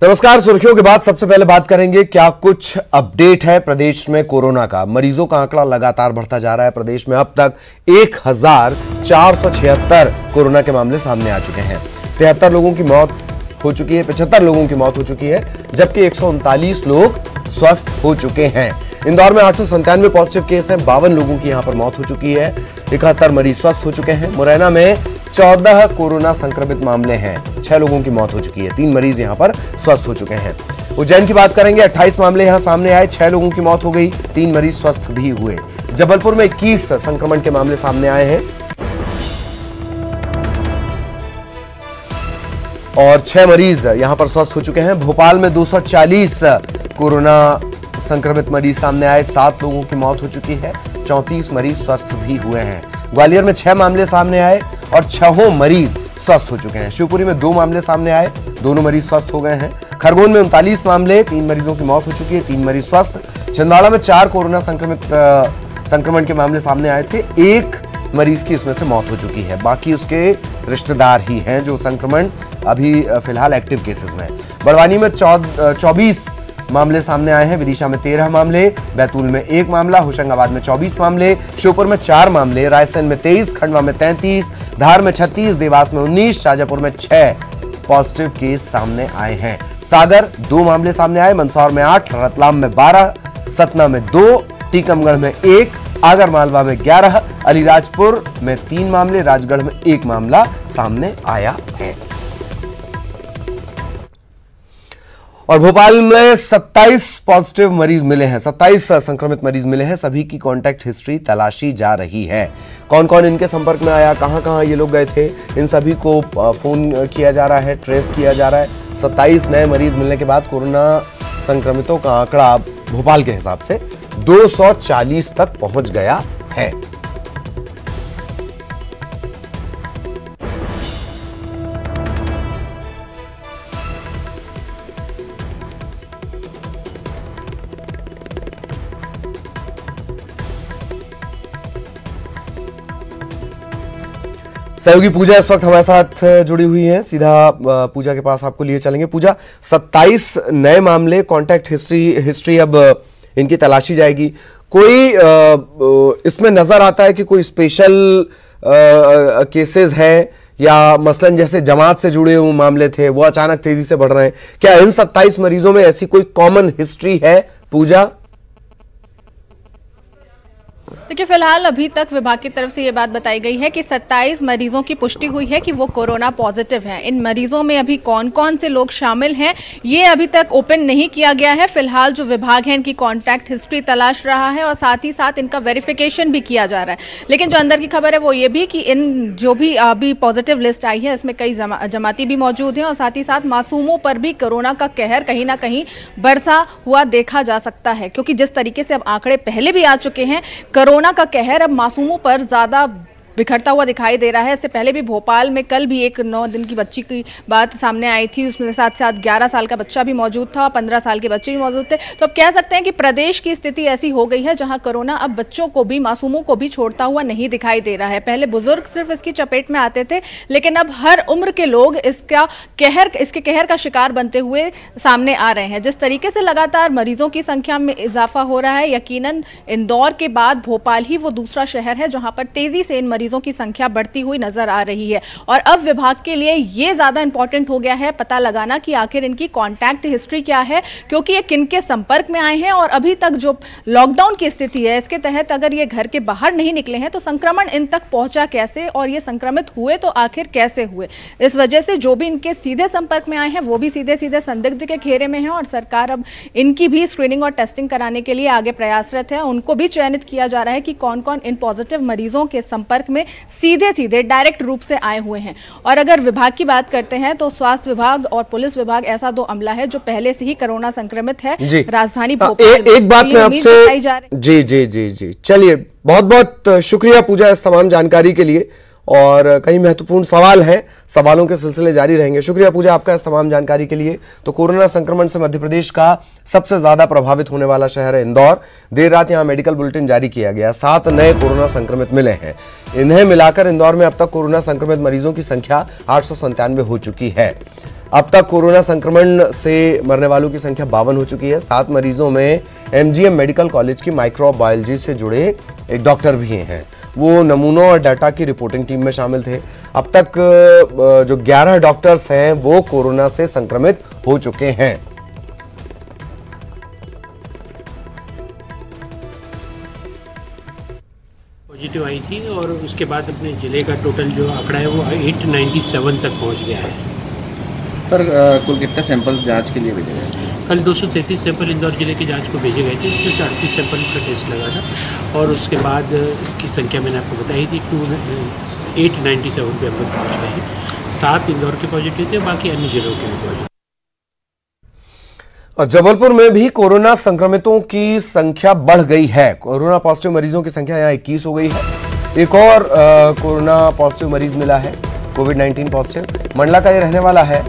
नमस्कार। सुर्खियों के बाद सबसे पहले बात करेंगे क्या कुछ अपडेट है प्रदेश में कोरोना का। मरीजों का आंकड़ा लगातार बढ़ता जा रहा है। प्रदेश में अब तक 1476 कोरोना के मामले सामने आ चुके हैं। 73 लोगों की मौत हो चुकी है, 75 लोगों की मौत हो चुकी है, जबकि 139 लोग स्वस्थ हो चुके हैं। इंदौर में 897 पॉजिटिव केस हैं, 52 लोगों की यहां पर मौत हो चुकी है, 71 मरीज स्वस्थ हो चुके हैं। मुरैना में 14 कोरोना संक्रमित मामले हैं, 6 लोगों की मौत हो चुकी है, 3 मरीज यहां पर स्वस्थ हो चुके हैं। उज्जैन की बात करेंगे, 28 मामले यहां सामने आए, 6 लोगों की मौत हो गई, 3 मरीज स्वस्थ भी हुए। जबलपुर में 21 संक्रमण के मामले सामने आए हैं और 6 मरीज यहां पर स्वस्थ हो चुके हैं। भोपाल में 240 कोरोना संक्रमित मरीज सामने आए, 7 लोगों की मौत हो चुकी है, 34 मरीज स्वस्थ भी हुए हैं। ग्वालियर में 6 मामले सामने आए और 6 मरीज स्वस्थ हो चुके हैं। शिवपुरी में 2 मामले सामने आए, दोनों मरीज स्वस्थ हो गए हैं। खरगोन में 39 मामले, 3 मरीजों की मौत हो चुकी है, 3 मरीज स्वस्थ। छिंदवाड़ा में 4 कोरोना संक्रमण के मामले सामने आए थे, 1 मरीज की इसमें से मौत हो चुकी है, बाकी उसके रिश्तेदार ही हैं जो संक्रमण अभी फिलहाल एक्टिव केसेस में। बड़वानी में 24 मामले सामने आए हैं, विदिशा में 13 मामले, बैतूल में 1 मामला, होशंगाबाद में 24 मामले, श्योपुर में 4 मामले, रायसेन में 23, खंडवा में 33, धार में 36, देवास में 19, शाजापुर में 6 पॉजिटिव केस सामने आए हैं। सागर 2 मामले सामने आए, मंदसौर में 8, रतलाम में 12, सतना में 2, टीकमगढ़ में 1, आगरमालवा में 11, अलीराजपुर में 3 मामले, राजगढ़ में 1 मामला सामने आया है। और भोपाल में 27 पॉजिटिव मरीज मिले हैं, 27 संक्रमित मरीज मिले हैं। सभी की कांटेक्ट हिस्ट्री तलाशी जा रही है। कौन कौन इनके संपर्क में आया, कहां कहां ये लोग गए थे, इन सभी को फोन किया जा रहा है, ट्रेस किया जा रहा है। 27 नए मरीज मिलने के बाद कोरोना संक्रमितों का आंकड़ा भोपाल के हिसाब से 240 तक पहुंच गया है। सहयोगी पूजा इस वक्त हमारे साथ जुड़ी हुई हैं, सीधा पूजा के पास आपको लिए चलेंगे। पूजा, 27 नए मामले, कांटेक्ट हिस्ट्री अब इनकी तलाशी जाएगी। कोई इसमें नजर आता है कि कोई स्पेशल केसेस हैं या मसलन जैसे जमात से जुड़े हुए मामले थे वो अचानक तेजी से बढ़ रहे हैं? क्या इन 27 मरीजों में ऐसी कोई कॉमन हिस्ट्री है पूजा? देखिए, फिलहाल अभी तक विभाग की तरफ से ये बात बताई गई है कि 27 मरीजों की पुष्टि हुई है कि वो कोरोना पॉजिटिव हैं। इन मरीजों में अभी कौन कौन से लोग शामिल हैं ये अभी तक ओपन नहीं किया गया है। फिलहाल जो विभाग है इनकी कॉन्टैक्ट हिस्ट्री तलाश रहा है और साथ ही साथ इनका वेरिफिकेशन भी किया जा रहा है। लेकिन जो अंदर की खबर है वो ये भी कि इन जो भी अभी पॉजिटिव लिस्ट आई है इसमें कई जमाती भी मौजूद हैं और साथ ही साथ मासूमों पर भी कोरोना का कहर कहीं ना कहीं बरसा हुआ देखा जा सकता है, क्योंकि जिस तरीके से अब आंकड़े पहले भी आ चुके हैं, कोरोना का कहर अब मासूमों पर ज्यादा बिखरता हुआ दिखाई दे रहा है। इससे पहले भी भोपाल में कल भी एक 9 दिन की बच्ची की बात सामने आई थी, उसमें साथ साथ 11 साल का बच्चा भी मौजूद था, 15 साल के बच्चे भी मौजूद थे। तो अब कह सकते हैं कि प्रदेश की स्थिति ऐसी हो गई है जहां कोरोना अब बच्चों को भी, मासूमों को भी छोड़ता हुआ नहीं दिखाई दे रहा है। पहले बुजुर्ग सिर्फ इसकी चपेट में आते थे, लेकिन अब हर उम्र के लोग इसके कहर का शिकार बनते हुए सामने आ रहे हैं। जिस तरीके से लगातार मरीजों की संख्या में इजाफा हो रहा है, यकीनन इंदौर के बाद भोपाल ही वो दूसरा शहर है जहां पर तेजी से इन मरीजों की संख्या बढ़ती हुई नजर आ रही है। और अब विभाग के लिए यह ज्यादा इंपॉर्टेंट हो गया है पता लगाना कि आखिर इनकी कांटेक्ट हिस्ट्री क्या है, क्योंकि ये किनके संपर्क में आए हैं और अभी तक जो लॉकडाउन की स्थिति है इसके तहत अगर ये घर के बाहर नहीं निकले हैं तो संक्रमण इन तक पहुंचा कैसे और ये संक्रमित हुए तो आखिर कैसे हुए। इस वजह से जो भी इनके सीधे संपर्क में आए हैं वो भी सीधे सीधे संदिग्ध के घेरे में हैं और सरकार अब इनकी भी स्क्रीनिंग और टेस्टिंग कराने के लिए आगे प्रयासरत है। उनको भी चयनित किया जा रहा है कि कौन कौन इन पॉजिटिव मरीजों के संपर्क में सीधे सीधे डायरेक्ट रूप से आए हुए हैं। और अगर विभाग की बात करते हैं तो स्वास्थ्य विभाग और पुलिस विभाग ऐसा 2 अमला है जो पहले से ही कोरोना संक्रमित है राजधानी भोपाल। एक बात मैं आपसे जी चलिए, बहुत बहुत शुक्रिया पूजा इस तमाम जानकारी के लिए। और कई महत्वपूर्ण सवाल हैं, सवालों के सिलसिले जारी रहेंगे। शुक्रिया पूजा आपका इस तमाम जानकारी के लिए। तो कोरोना संक्रमण से मध्य प्रदेश का सबसे ज्यादा प्रभावित होने वाला शहर है इंदौर। देर रात यहां मेडिकल बुलेटिन जारी किया गया, 7 नए कोरोना संक्रमित मिले हैं। इन्हें मिलाकर इंदौर में अब तक कोरोना संक्रमित मरीजों की संख्या 897 हो चुकी है। अब तक कोरोना संक्रमण से मरने वालों की संख्या 52 हो चुकी है। 7 मरीजों में MGM मेडिकल कॉलेज की माइक्रोबायोलॉजी से जुड़े एक डॉक्टर भी हैं। वो नमूनों और डाटा की रिपोर्टिंग टीम में शामिल थे। अब तक जो 11 डॉक्टर्स हैं वो कोरोना से संक्रमित हो चुके हैं। पॉजिटिव आई थी और उसके बाद अपने जिले का टोटल जो आंकड़ा है वो 897 तक पहुंच गया है। सर कुल कितने सैंपल्स जांच के लिए भेजे गए? कल 233 सैंपल इंदौर जिले की जांच को भेजे गए थे, इसमें से 38 सैंपल का टेस्ट लगा था और उसके बाद की संख्या मैंने आपको बताई थी 897 पे हम लोग पहुँच गए हैं। 7 इंदौर के पॉजिटिव थे, बाकी अन्य जिलों के भी पॉजिटिव। और जबलपुर में भी कोरोना संक्रमितों की संख्या बढ़ गई है। कोरोना पॉजिटिव मरीजों की संख्या यहाँ 21 हो गई है। एक और कोरोना पॉजिटिव मरीज मिला है, कोविड-19 पॉजिटिव। मंडला का ये रहने वाला है।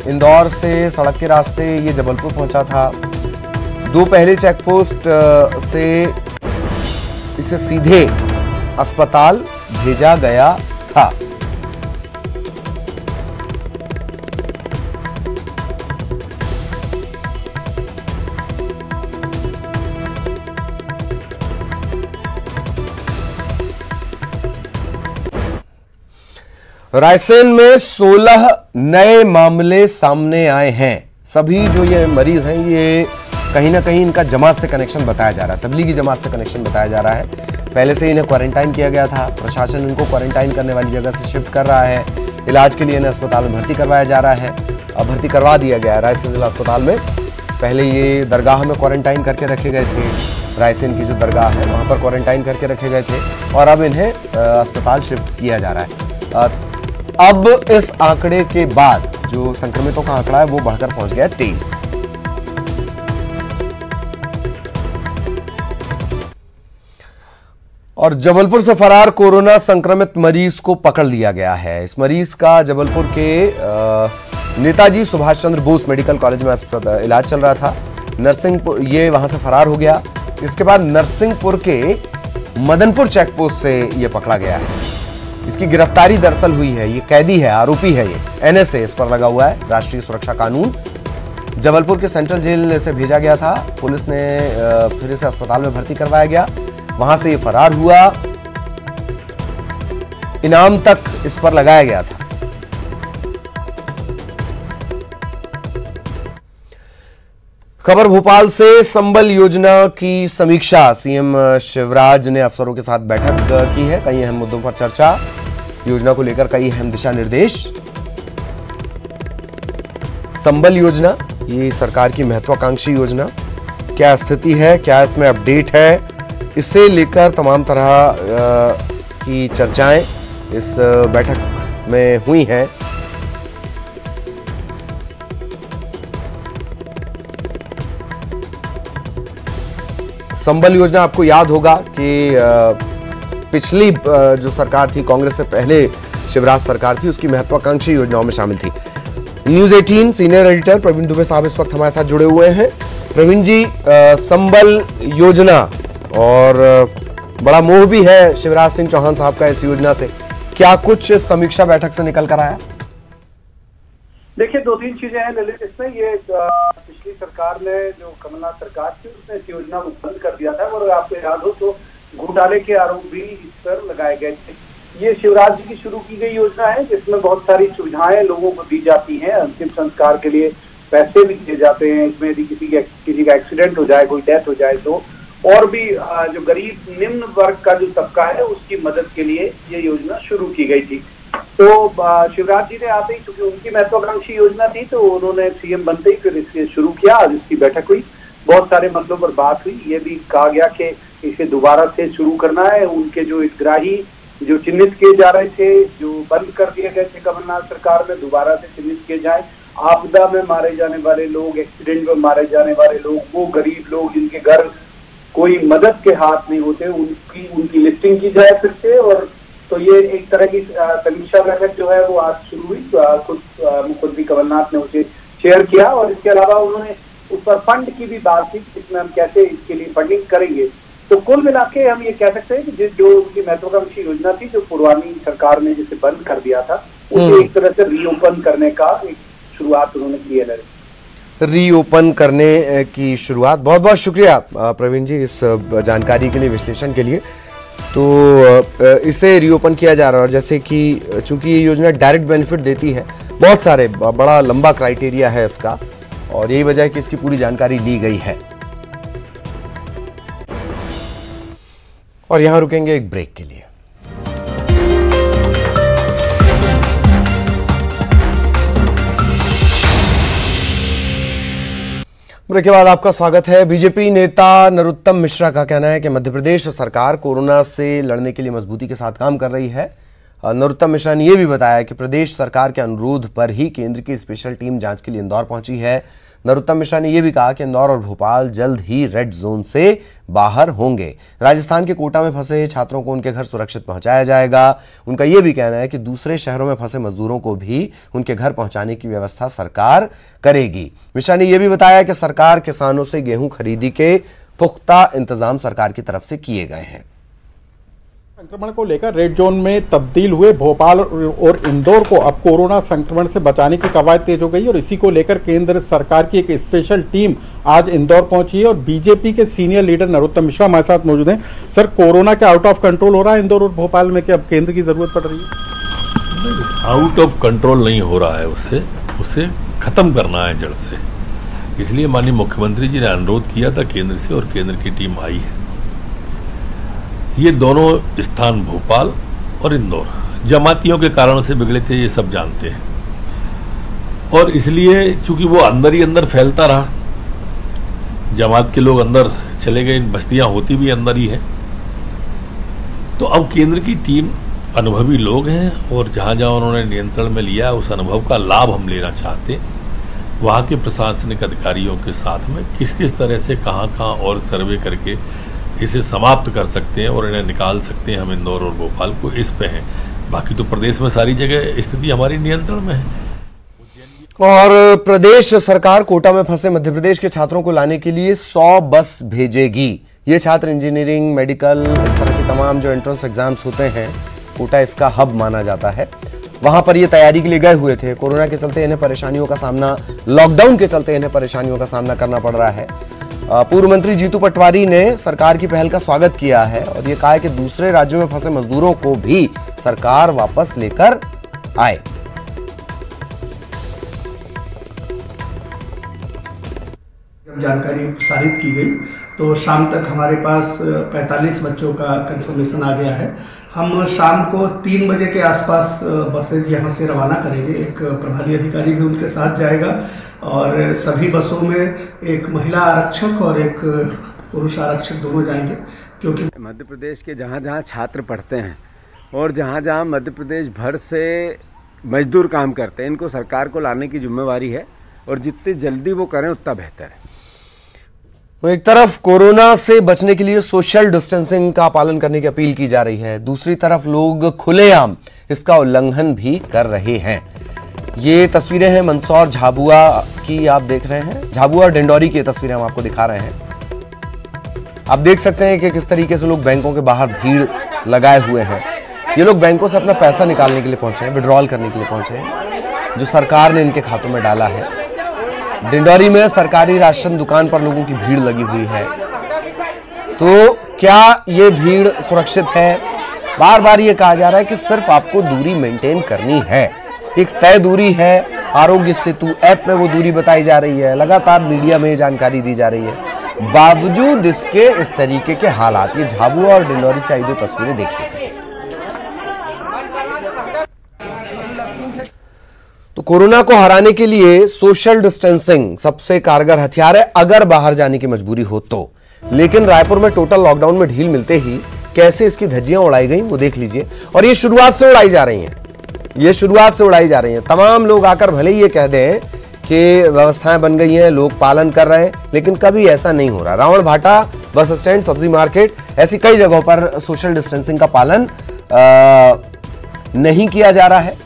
इंदौर से सड़क के रास्ते ये जबलपुर पहुंचा था। 2 पहले चेक पोस्ट से इसे सीधे अस्पताल भेजा गया था। रायसेन में 16 नए मामले सामने आए हैं। सभी जो ये मरीज हैं ये कहीं ना कहीं इनका जमात से कनेक्शन बताया जा रहा है, तबलीगी जमात से कनेक्शन बताया जा रहा है। पहले से इन्हें क्वारंटाइन किया गया था। प्रशासन इनको क्वारंटाइन करने वाली जगह से शिफ्ट कर रहा है। इलाज के लिए इन्हें अस्पताल में भर्ती करवाया जा रहा है। अब भर्ती करवा दिया गया है रायसेन जिला अस्पताल में। पहले ये दरगाह में क्वारंटाइन करके रखे गए थे। रायसेन की जो दरगाह है वहाँ पर क्वारंटाइन करके रखे गए थे और अब इन्हें अस्पताल शिफ्ट किया जा रहा है। अब इस आंकड़े के बाद जो संक्रमितों का आंकड़ा है वो बढ़कर पहुंच गया 23। और जबलपुर से फरार कोरोना संक्रमित मरीज को पकड़ लिया गया है। इस मरीज का जबलपुर के नेताजी सुभाष चंद्र बोस मेडिकल कॉलेज में इलाज चल रहा था। नरसिंहपुर ये वहां से फरार हो गया। इसके बाद नरसिंहपुर के मदनपुर चेक पोस्ट से यह पकड़ा गया है। इसकी गिरफ्तारी दरअसल हुई है। ये कैदी है, आरोपी है। ये NSA इस पर लगा हुआ है, राष्ट्रीय सुरक्षा कानून। जबलपुर के सेंट्रल जेल से भेजा गया था। पुलिस ने फिर इसे अस्पताल में भर्ती करवाया गया। वहां से ये फरार हुआ। इनाम तक इस पर लगाया गया था। खबर भोपाल से। संबल योजना की समीक्षा। सीएम शिवराज ने अफसरों के साथ बैठक की है। कई अहम मुद्दों पर चर्चा। योजना को लेकर कई अहम दिशा निर्देश। संबल योजना ये सरकार की महत्वाकांक्षी योजना, क्या स्थिति है, क्या इसमें अपडेट है, इसे लेकर तमाम तरह की चर्चाएं इस बैठक में हुई हैं। संबल योजना आपको याद होगा कि पिछली जो सरकार थी, कांग्रेस से पहले शिवराज सरकार थी, उसकी महत्वाकांक्षी योजनाओं में शामिल थी। News 18 senior editor Praveen Dubey साहब इस वक्त हमारे साथ जुड़े हुए हैं। प्रवीण जी, संबल योजना और बड़ा मोह भी है शिवराज सिंह चौहान साहब का इस योजना से, क्या कुछ समीक्षा बैठक से निकल कर आया? देखिए, 2-3 चीजें हैं ललित इसमें। ये पिछली सरकार ने, जो कमलनाथ सरकार थी, उसने इस योजना को बंद कर दिया था और आपको याद हो तो घोटाले के आरोप भी इस पर लगाए गए थे। ये शिवराज जी की शुरू की गई योजना है जिसमें बहुत सारी सुविधाएं लोगों को दी जाती हैं। अंतिम संस्कार के लिए पैसे भी दिए जाते हैं। इसमें यदि किसी का एक्सीडेंट हो जाए, कोई डेथ हो जाए तो, और भी जो गरीब निम्न वर्ग का जो तबका है उसकी मदद के लिए ये योजना शुरू की गई थी। तो शिवराज जी ने आते ही, क्योंकि उनकी महत्वाकांक्षी योजना थी, तो उन्होंने सीएम बनते ही फिर इसे शुरू किया। आज इसकी बैठक हुई, बहुत सारे मसलों पर बात हुई। ये भी कहा गया कि इसे दोबारा से शुरू करना है। उनके जो हितग्राही जो चिन्हित किए जा रहे थे, जो बंद कर दिए गए थे कमलनाथ सरकार में, दोबारा से चिन्हित किए जाए। आपदा में मारे जाने वाले लोग, एक्सीडेंट में मारे जाने वाले लोग, वो गरीब लोग जिनके घर कोई मदद के हाथ नहीं होते, उनकी लिस्टिंग की जाए फिर से। और तो ये एक तरह की समीक्षा बैठक जो है वो आज शुरू हुई। खुद मुख्यमंत्री कमलनाथ ने उसे शेयर किया और इसके अलावा उन्होंने उस पर फंड की भी बात की, इसमें हम कैसे इसके लिए फंडिंग करेंगे। तो कुल मिला के हम ये कह सकते हैं कि जो उनकी महत्वाकांक्षी योजना थी, जो पुरानी सरकार ने जिसे बंद कर दिया था, उसे एक तरह से रीओपन करने का एक शुरुआत उन्होंने की है। रीओपन करने की शुरुआत। बहुत बहुत शुक्रिया प्रवीण जी इस जानकारी के लिए, विश्लेषण के लिए। तो इसे रीओपन किया जा रहा है और जैसे कि चूंकि ये योजना डायरेक्ट बेनिफिट देती है, बहुत सारे बड़ा लंबा क्राइटेरिया है इसका और यही वजह है कि इसकी पूरी जानकारी ली गई है। और यहां रुकेंगे एक ब्रेक के लिए। ब्रेक के बाद आपका स्वागत है। बीजेपी नेता नरोत्तम मिश्रा का कहना है कि मध्य प्रदेश सरकार कोरोना से लड़ने के लिए मजबूती के साथ काम कर रही है। नरोत्तम मिश्रा ने यह भी बताया कि प्रदेश सरकार के अनुरोध पर ही केंद्र की स्पेशल टीम जांच के लिए इंदौर पहुंची है। नरोत्तम मिश्रा ने यह भी कहा कि इंदौर और भोपाल जल्द ही रेड जोन से बाहर होंगे। राजस्थान के कोटा में फंसे छात्रों को उनके घर सुरक्षित पहुंचाया जाएगा। उनका यह भी कहना है कि दूसरे शहरों में फंसे मजदूरों को भी उनके घर पहुंचाने की व्यवस्था सरकार करेगी। मिश्रा ने यह भी बताया कि सरकार किसानों से गेहूं खरीदी के पुख्ता इंतजाम सरकार की तरफ से किए गए हैं। संक्रमण को लेकर रेड जोन में तब्दील हुए भोपाल और इंदौर को अब कोरोना संक्रमण से बचाने की कवायद तेज हो गई और इसी को लेकर केंद्र सरकार की एक स्पेशल टीम आज इंदौर पहुंची है और बीजेपी के सीनियर लीडर नरोत्तम मिश्रा हमारे साथ मौजूद हैं। सर, कोरोना के आउट ऑफ कंट्रोल हो रहा है इंदौर और भोपाल में, क्या अब केंद्र की जरूरत पड़ रही है? आउट ऑफ कंट्रोल नहीं हो रहा है, उसे खत्म करना है जड़ से। इसलिए माननीय मुख्यमंत्री जी ने अनुरोध किया था केंद्र से और केंद्र की टीम आई है। ये दोनों स्थान भोपाल और इंदौर जमातियों के कारण से बिगड़े थे, ये सब जानते हैं और इसलिए चूंकि वो अंदर ही अंदर फैलता रहा, जमात के लोग अंदर चले गए, बस्तियां होती भी अंदर ही है। तो अब केंद्र की टीम अनुभवी लोग हैं और जहां जहां उन्होंने नियंत्रण में लिया उस अनुभव का लाभ हम लेना चाहते हैं। वहां के प्रशासनिक अधिकारियों के साथ में किस किस तरह से कहां और सर्वे करके इसे समाप्त कर सकते हैं और इन्हें निकाल सकते हैं हम इंदौर और भोपाल को, इस पे हैं। बाकी तो प्रदेश में सारी जगह स्थिति हमारी नियंत्रण में है। और प्रदेश सरकार कोटा में फंसे मध्य प्रदेश के छात्रों को लाने के लिए 100 बस भेजेगी। ये छात्र इंजीनियरिंग, मेडिकल, इस तरह के तमाम जो एंट्रेंस एग्जाम्स होते हैं, कोटा इसका हब माना जाता है। वहां पर ये तैयारी के लिए गए हुए थे। कोरोना के चलते इन्हें परेशानियों का सामना, लॉकडाउन के चलते इन्हें परेशानियों का सामना करना पड़ रहा है। पूर्व मंत्री जीतू पटवारी ने सरकार की पहल का स्वागत किया है और ये कहा है कि दूसरे राज्यों में फंसे मजदूरों को भी सरकार वापस लेकर आए। जब जानकारी प्रसारित की गई तो शाम तक हमारे पास 45 बच्चों का कंफर्मेशन आ गया है। हम शाम को 3 बजे के आसपास बसेज यहाँ से रवाना करेंगे। एक प्रभारी अधिकारी भी उनके साथ जाएगा और सभी बसों में एक महिला आरक्षक और एक पुरुष आरक्षक दोनों जाएंगे, क्योंकि मध्य प्रदेश के जहाँ जहाँ छात्र पढ़ते हैं और जहाँ जहाँ मध्य प्रदेश भर से मजदूर काम करते हैं, इनको सरकार को लाने की जिम्मेवारी है और जितनी जल्दी वो करें उतना बेहतर है। तो एक तरफ कोरोना से बचने के लिए सोशल डिस्टेंसिंग का पालन करने की अपील की जा रही है, दूसरी तरफ लोग खुलेआम इसका उल्लंघन भी कर रहे हैं। ये तस्वीरें हैं मंदसौर झाबुआ की, आप देख रहे हैं। झाबुआ और डिंडौरी की तस्वीरें हम आपको दिखा रहे हैं। आप देख सकते हैं कि किस तरीके से लोग बैंकों के बाहर भीड़ लगाए हुए हैं। ये लोग बैंकों से अपना पैसा निकालने के लिए पहुंचे हैं, विड्रॉल करने के लिए पहुंचे हैं, जो सरकार ने इनके खातों में डाला है। डिंडौरी में सरकारी राशन दुकान पर लोगों की भीड़ लगी हुई है। तो क्या ये भीड़ सुरक्षित है? बार बार ये कहा जा रहा है कि सिर्फ आपको दूरी मेंटेन करनी है, एक तय दूरी है। आरोग्य सेतु ऐप में वो दूरी बताई जा रही है, लगातार मीडिया में जानकारी दी जा रही है। बावजूद इसके इस तरीके के हालात, ये झाबुआ और डिंडौरी से आई 2 तस्वीरें देखिए। तो कोरोना को हराने के लिए सोशल डिस्टेंसिंग सबसे कारगर हथियार है, अगर बाहर जाने की मजबूरी हो तो। लेकिन रायपुर में टोटल लॉकडाउन में ढील मिलते ही कैसे इसकी धज्जियां उड़ाई गई वो देख लीजिए। और ये शुरुआत से उड़ाई जा रही हैं, ये शुरुआत से उड़ाई जा रही हैं। तमाम लोग आकर भले ही ये कह दें कि व्यवस्थाएं बन गई हैं, लोग पालन कर रहे हैं, लेकिन कभी ऐसा नहीं हो रहा। रावण भाटा, बस स्टैंड, सब्जी मार्केट, ऐसी कई जगहों पर सोशल डिस्टेंसिंग का पालन नहीं किया जा रहा है।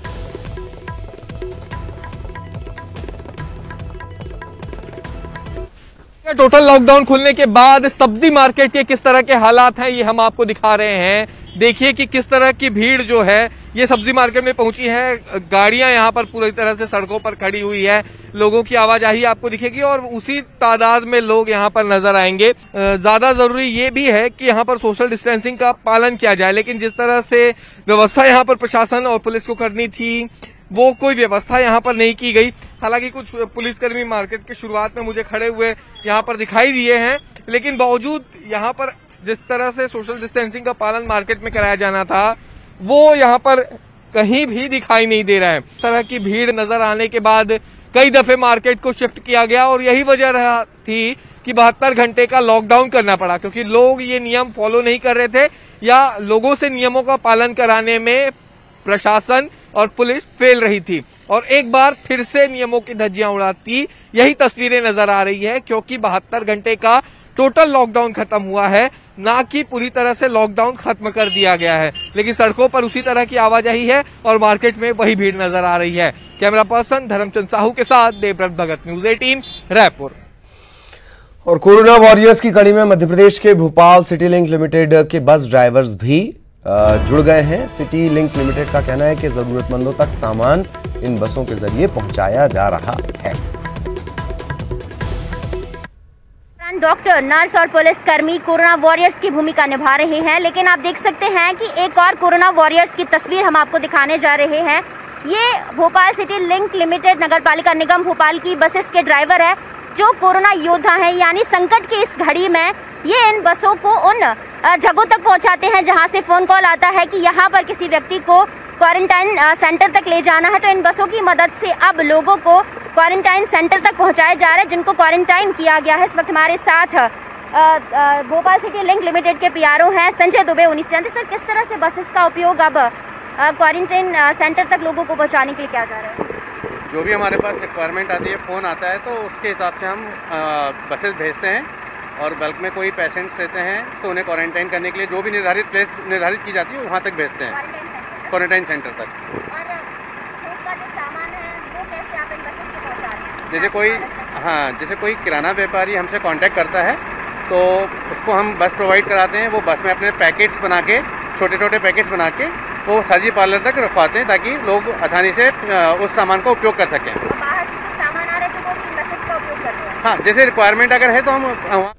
टोटल लॉकडाउन खुलने के बाद सब्जी मार्केट के किस तरह के हालात हैं ये हम आपको दिखा रहे हैं। देखिए कि किस तरह की भीड़ जो है ये सब्जी मार्केट में पहुंची है। गाड़ियां यहाँ पर पूरी तरह से सड़कों पर खड़ी हुई है, लोगों की आवाजाही आपको दिखेगी और उसी तादाद में लोग यहाँ पर नजर आएंगे। ज्यादा जरूरी ये भी है कि यहाँ पर सोशल डिस्टेंसिंग का पालन किया जाए, लेकिन जिस तरह से व्यवस्था यहाँ पर प्रशासन और पुलिस को करनी थी वो कोई व्यवस्था यहाँ पर नहीं की गई। हालांकि कुछ पुलिसकर्मी मार्केट की शुरुआत में मुझे खड़े हुए यहाँ पर दिखाई दिए हैं, लेकिन बावजूद यहाँ पर जिस तरह से सोशल डिस्टेंसिंग का पालन मार्केट में कराया जाना था वो यहाँ पर कहीं भी दिखाई नहीं दे रहा है। इस तरह की भीड़ नजर आने के बाद कई दफे मार्केट को शिफ्ट किया गया और यही वजह रहा थी कि 72 घंटे का लॉकडाउन करना पड़ा, क्योंकि लोग ये नियम फॉलो नहीं कर रहे थे या लोगों से नियमों का पालन कराने में प्रशासन और पुलिस फेल रही थी और एक बार फिर से नियमों की धज्जियां उड़ाती यही तस्वीरें नजर आ रही है, क्योंकि 72 घंटे का टोटल लॉकडाउन खत्म हुआ है, ना कि पूरी तरह से लॉकडाउन खत्म कर दिया गया है। लेकिन सड़कों पर उसी तरह की आवाजाही है और मार्केट में वही भीड़ नजर आ रही है। कैमरा पर्सन धर्मचंद साहू के साथ देवव्रत भगत, न्यूज़ 18 रायपुर। और कोरोना वॉरियर्स की कड़ी में मध्य प्रदेश के भोपाल सिटी लिंक लिमिटेड के बस ड्राइवर्स भी जुड़ गए हैं। सिटी लिंक लिमिटेड का कहना है कि जरूरतमंदों तक सामान इन बसों के जरिए पहुंचाया जा रहा है। डॉक्टर, नर्स और पुलिसकर्मी कोरोना वॉरियर्स की भूमिका निभा रहे हैं, लेकिन आप देख सकते हैं कि एक और कोरोना वॉरियर्स की तस्वीर हम आपको दिखाने जा रहे हैं। ये भोपाल सिटी लिंक लिमिटेड नगर पालिका निगम भोपाल की बसेस के ड्राइवर है जो कोरोना योद्धा हैं, यानी संकट की इस घड़ी में ये इन बसों को उन जगहों तक पहुंचाते हैं जहां से फ़ोन कॉल आता है कि यहाँ पर किसी व्यक्ति को क्वारंटाइन सेंटर तक ले जाना है। तो इन बसों की मदद से अब लोगों को क्वारंटाइन सेंटर तक पहुंचाया जा रहा है, जिनको क्वारंटाइन किया गया है। इस वक्त हमारे साथ भोपाल सिटी लिंक लिमिटेड के पीआरओ हैं संजय दुबे, 19 जानते सर किस तरह से बसेस का उपयोग अब क्वारंटाइन सेंटर तक लोगों को पहुँचाने के लिए किया जा रहा है? जो भी हमारे पास रिक्वायरमेंट आती है, फ़ोन आता है, तो उसके हिसाब से हम बसेस भेजते हैं और बल्क में कोई पेशेंट्स रहते हैं तो उन्हें क्वारंटाइन करने के लिए जो भी निर्धारित प्लेस निर्धारित की जाती है वहाँ तक भेजते हैं, क्वारंटाइन सेंटर तक। और फूड का जो सामान है वो कैसे आप इन बसेस से पहुँचा रहे हैं? जैसे कोई किराना व्यापारी हमसे कांटेक्ट करता है तो उसको हम बस प्रोवाइड कराते हैं। वो बस में अपने पैकेट्स बना के, छोटे छोटे पैकेट्स बना के वो सब्जी पार्लर तक रखवाते हैं ताकि लोग आसानी से उस सामान का उपयोग कर सकें। बाहर से सामान आ रहे तो वो भी इन बसेस का उपयोग करते हैं? हाँ, जैसे रिक्वायरमेंट अगर है तो हम